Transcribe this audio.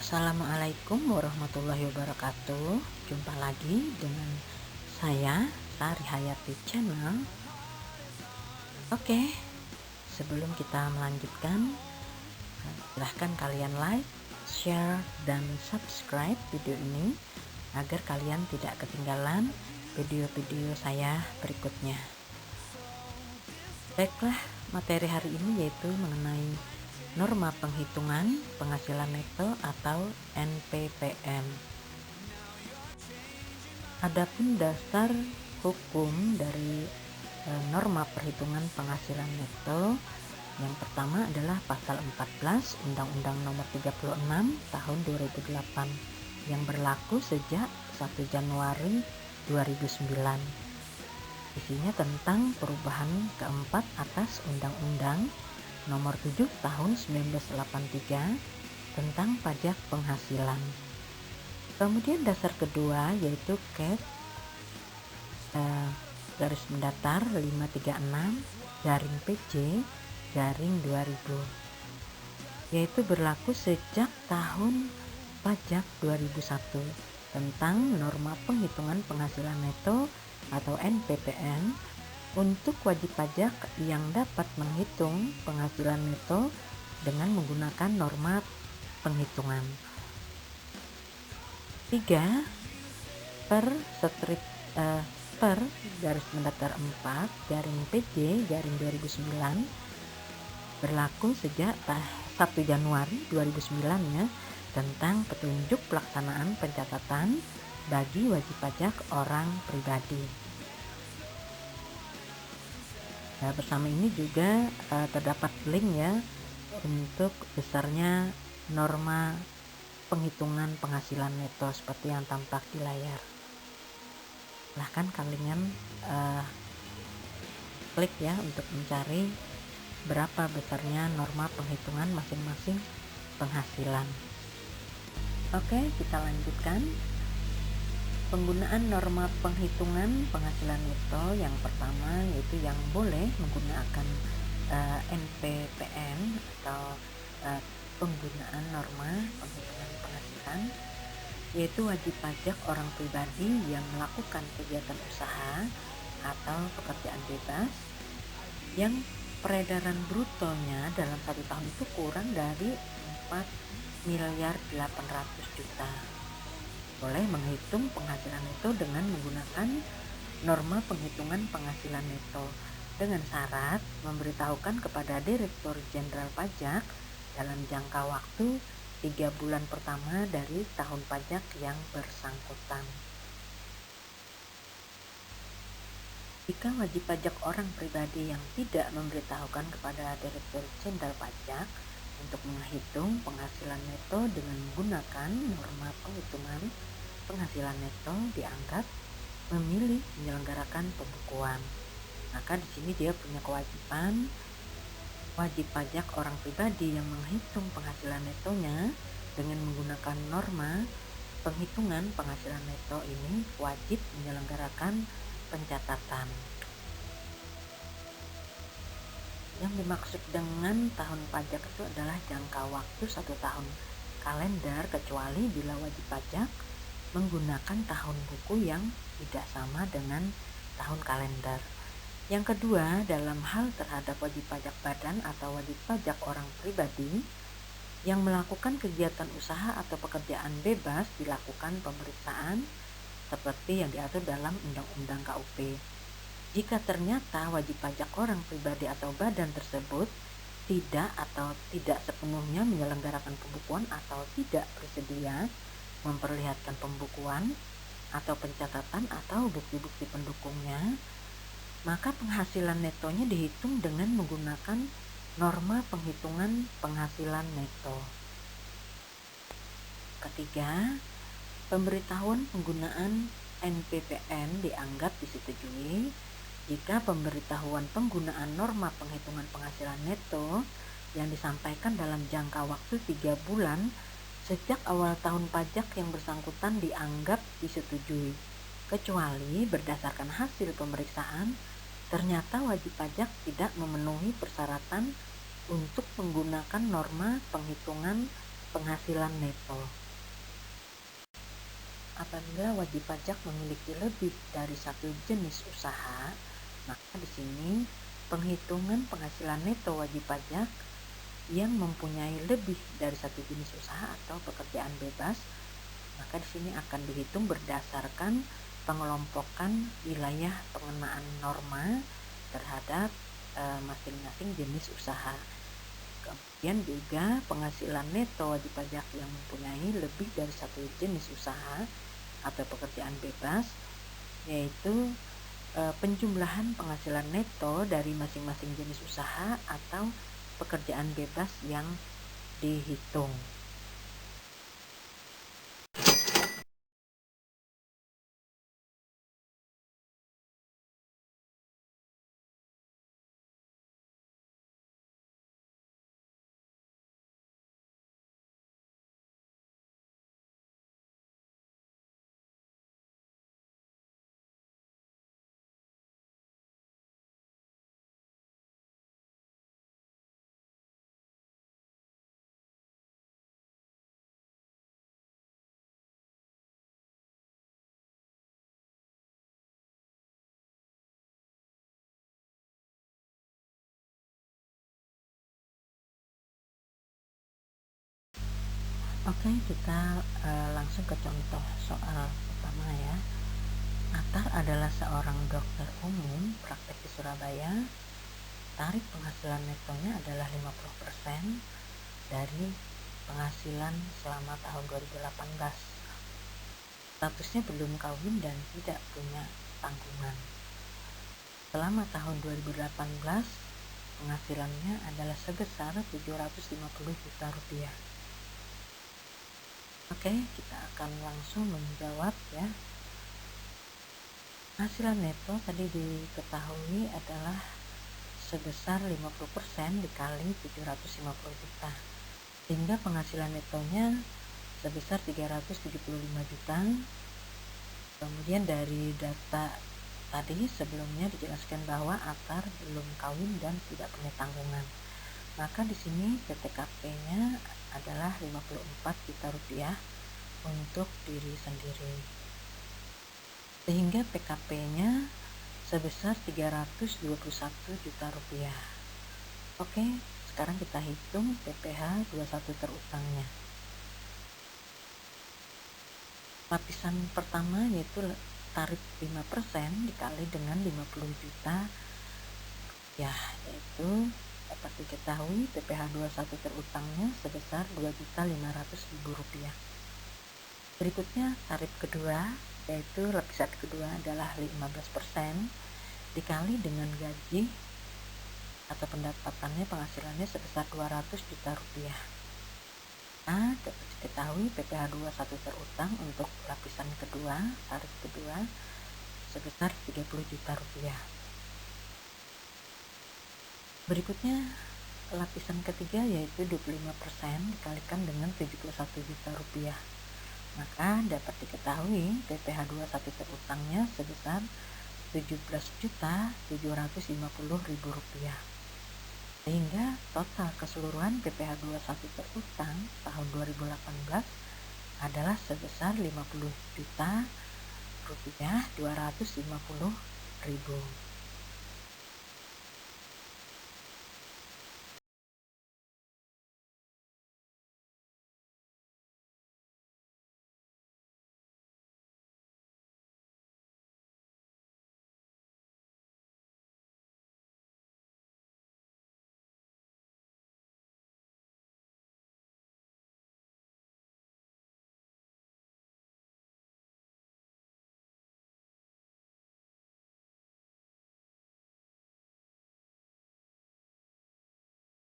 Assalamualaikum warahmatullahi wabarakatuh. Jumpa lagi dengan saya, Sari Hayati Channel. Oke, sebelum kita melanjutkan, silahkan kalian like, share, dan subscribe video ini agar kalian tidak ketinggalan video-video saya berikutnya. Baiklah, materi hari ini yaitu mengenai norma penghitungan penghasilan neto atau NPPN. Adapun dasar hukum dari norma perhitungan penghasilan neto, yang pertama adalah pasal 14 Undang-Undang Nomor 36 Tahun 2008 yang berlaku sejak 1 Januari 2009. Isinya tentang perubahan keempat atas Undang-Undang Nomor 7 Tahun 1983 tentang pajak penghasilan. Kemudian dasar kedua yaitu KED garis mendatar 536 garing PJ garing 2000, yaitu berlaku sejak tahun pajak 2001 tentang norma penghitungan penghasilan neto atau NPPN untuk wajib pajak yang dapat menghitung penghasilan neto dengan menggunakan norma penghitungan 3 per garis mendatar 4 garing PJ garing 2009 berlaku sejak 1 Januari 2009 ya, tentang petunjuk pelaksanaan pencatatan bagi wajib pajak orang pribadi. Nah, bersama ini juga terdapat link ya untuk besarnya norma penghitungan penghasilan neto seperti yang tampak di layar. Silahkan kalian klik ya untuk mencari berapa besarnya norma penghitungan masing-masing penghasilan. Oke, kita lanjutkan. Penggunaan norma penghitungan penghasilan neto yang pertama yaitu yang boleh menggunakan NPPN atau penggunaan norma penghitungan penghasilan yaitu wajib pajak orang pribadi yang melakukan kegiatan usaha atau pekerjaan bebas yang peredaran brutonya dalam 1 tahun itu kurang dari 4.800.000.000 boleh menghitung penghasilan neto dengan menggunakan norma penghitungan penghasilan neto dengan syarat memberitahukan kepada Direktur Jenderal Pajak dalam jangka waktu 3 bulan pertama dari tahun pajak yang bersangkutan. Jika wajib pajak orang pribadi yang tidak memberitahukan kepada Direktur Jenderal Pajak untuk menghitung penghasilan neto dengan menggunakan norma penghitungan penghasilan neto dianggap memilih menyelenggarakan pembukuan, maka di sini dia punya kewajiban. Wajib pajak orang pribadi yang menghitung penghasilan netonya dengan menggunakan norma penghitungan penghasilan neto ini wajib menyelenggarakan pencatatan. Yang dimaksud dengan tahun pajak itu adalah jangka waktu 1 tahun kalender kecuali bila wajib pajak menggunakan tahun buku yang tidak sama dengan tahun kalender. Yang kedua, dalam hal terhadap wajib pajak badan atau wajib pajak orang pribadi yang melakukan kegiatan usaha atau pekerjaan bebas dilakukan pemeriksaan seperti yang diatur dalam Undang-Undang KUP. Jika ternyata wajib pajak orang pribadi atau badan tersebut tidak sepenuhnya menyelenggarakan pembukuan atau tidak bersedia memperlihatkan pembukuan atau pencatatan atau bukti-bukti pendukungnya, maka penghasilan netonya dihitung dengan menggunakan norma penghitungan penghasilan neto. Ketiga, pemberitahuan penggunaan NPPN dianggap disetujui jika pemberitahuan penggunaan norma penghitungan penghasilan neto yang disampaikan dalam jangka waktu 3 bulan sejak awal tahun pajak yang bersangkutan dianggap disetujui, kecuali berdasarkan hasil pemeriksaan ternyata wajib pajak tidak memenuhi persyaratan untuk menggunakan norma penghitungan penghasilan neto. Apabila wajib pajak memiliki lebih dari satu jenis usaha, maka di sini penghitungan penghasilan neto wajib pajak yang mempunyai lebih dari satu jenis usaha atau pekerjaan bebas, maka di sini akan dihitung berdasarkan pengelompokan wilayah pengenaan norma terhadap masing-masing jenis usaha. Kemudian juga penghasilan neto wajib pajak yang mempunyai lebih dari satu jenis usaha atau pekerjaan bebas, yaitu penjumlahan penghasilan neto dari masing-masing jenis usaha atau pekerjaan bebas yang dihitung. Oke, kita langsung ke contoh soal pertama ya. Atar adalah seorang dokter umum praktek di Surabaya. Tarif penghasilan netonya adalah 50% dari penghasilan selama tahun 2018. Statusnya belum kawin dan tidak punya tanggungan. Selama tahun 2018, penghasilannya adalah sebesar 750 juta rupiah. Oke, kita akan langsung menjawab ya. Penghasilan neto tadi diketahui adalah sebesar 50% dikali 750 juta, sehingga penghasilan netonya sebesar 375 juta. Kemudian dari data tadi sebelumnya dijelaskan bahwa Atar belum kawin dan tidak punya tanggungan. Maka di sini PTKP-nya adalah 54 juta rupiah untuk diri sendiri. Sehingga PKP-nya sebesar 321 juta rupiah. Oke, sekarang kita hitung PPh 21 terutangnya. Lapisan pertama yaitu tarif 5% dikali dengan 50 juta ya, yaitu dapat diketahui PPh 21 terutangnya sebesar 2.500.000 rupiah. Berikutnya tarif kedua, yaitu lapisan kedua adalah 15% dikali dengan gaji atau pendapatannya penghasilannya sebesar 200 juta rupiah. Nah, dapat diketahui PPh 21 terutang untuk lapisan kedua, tarif kedua sebesar 30 juta rupiah. Berikutnya lapisan ketiga yaitu 25% dikalikan dengan 71 juta rupiah. Maka dapat diketahui PPh 21 terutangnya sebesar 17.750.000 rupiah. Sehingga total keseluruhan PPh 21 terutang tahun 2018 adalah sebesar 50 juta rupiah 250.000.